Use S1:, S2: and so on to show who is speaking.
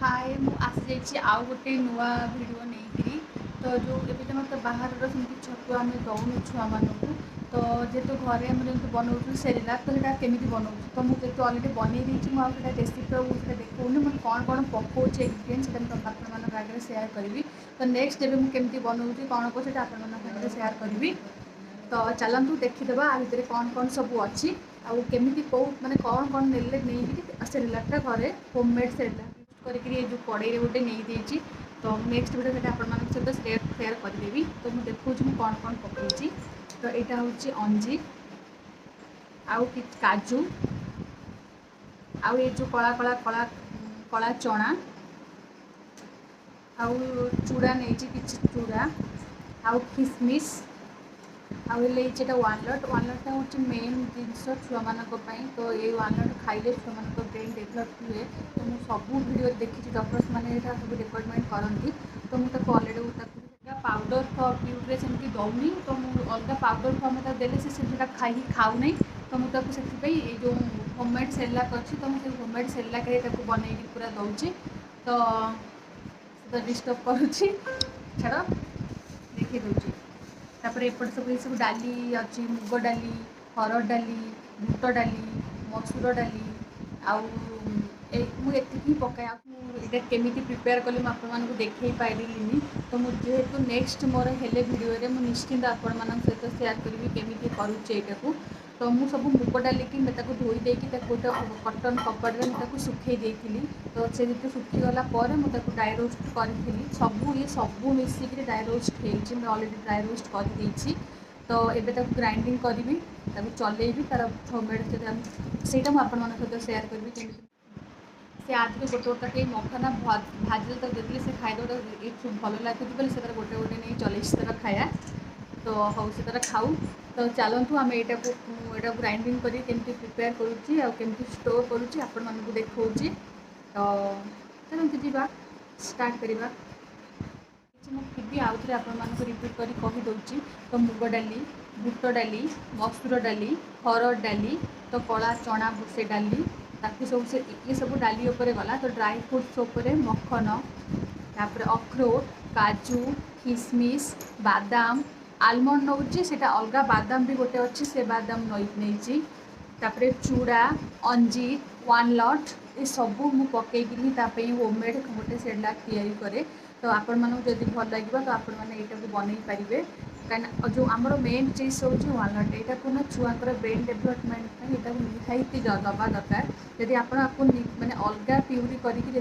S1: हाय मु आसी आउ गोटे नुआ भिडियो नहीं तो जो ये मत बाहर सेमती छतुआ आम दौनु छुआ मानक तो जेहेतु घरे जमी बनाऊँ सेरेलाक तो यहाँ केमी बनाऊँ तो मुझे अलरेडी बनई मुझे रेसीपी देखूनी मैं कौन कौन पकाऊँ इंग्रेडिएंट्स से आगे सेयार करी तो नेक्स्ट जब मुझे बनाऊँ कौन कौन से आप सेयार करी तो चलतु देखीदे आ भितर कौन कौन सब अच्छी आमती कौ मैंने कौन कौन नहीं सेरेलाकटा घरे होममेड सेरेलाक करके जो कड़े गोटे नहीं तो नेक्स्ट वीडियो से आप सहित सेयार करदेवी तो मुझे देखूँ कौन कौन पकाई तो यहाँ हूँ अंजी आउ काजू आउ ये जो कला कला कला कला चना आउ चूड़ा नहीं कि चूड़ा आउ किसमिश आईटा वालनटा हूँ मेन जिनस छुआ मान तो ये वालनट खाइले छुआ मान ब्रेन डेभलप हुए तो मुझे सब वीडियो देखी डॉक्टर्स मैंने सब रिकमेंड करती तो मुझे अलरेडी पाउडर प्यूरे सेमती दौनी तो मुझे अलग पाउडर फॉर्म देले से खाई खाऊ तो मुझे ये जो होममेड सेरेलाक अच्छी तो मुझे होममेड सेरेलाक बनई पूरा दौची तो डिस्टर्ब करुच्ची छाड़ देखी दूसरी तापर एपट सब डाली अच्छी मुग डाली हरड़ डाली बुट डाली मसूर डाली मुझे पकाए केमी प्रिपेयर कली मुझे देखे पारि तो मुझे नेक्स्ट मोर हेले वीडियो में निश्चिंत आपण सहित सेयार करी केमी करुचे यहाँ तो मुझे सब मुग डाली कि धोई देकी गोटे कटन कपड़े मुझे सुखे देती तो से जो सुखीगला मुझे ड्राई रोस्ट करी सब ये सब मिसिक ड्राई रोस्ट हो अलरेडी ड्राई रोस्ट कर तो ये ग्राइंडिंग करी चलेबी तार होममेड से मुझे सेयार करी से आज भी गोटे गोटे कहीं मखाना भाजी तो देते से खाईदे भल लगे से गोटे गोटे नहीं चल खाया तो हौ से तार खाऊ तो चलतु आम यहाँ ग्राइंडिंग करी प्रिपेयर करुँची स्टोर करुँची आपण मानक देखा तो चलते जावा स्टार्ट करवा मुझे आउ थे आप रिपीट कर कहीदे तो मुग डाली बुट डाली मसूर डाली हरड़ डाली तो कला चना से डाली ताकि सब से ये सब डाली उपरे गला तो ड्राई फ्रूट्स उपरे मखन तापर अखरोट काजू किसमिश बादाम आलमंड नौची से अलग बादाम भी गोटे अच्छी से बादाम नहीं तापर चूड़ा अंजीर वालनट ये सब मुझे पकईकि होममेड गोटे सेरेलाक तैयारी करे तो आपण मानक जदि भल लगे तो आपण मैंने यहाँ बनई पारे कहीं जो आमर मेन चीज हूँ वालनट यहाँ को ना छुआर ब्रेन डेभलपमेंट यहाँ निहाती दबा दरकार जदि आप माने अलग प्यूरी करके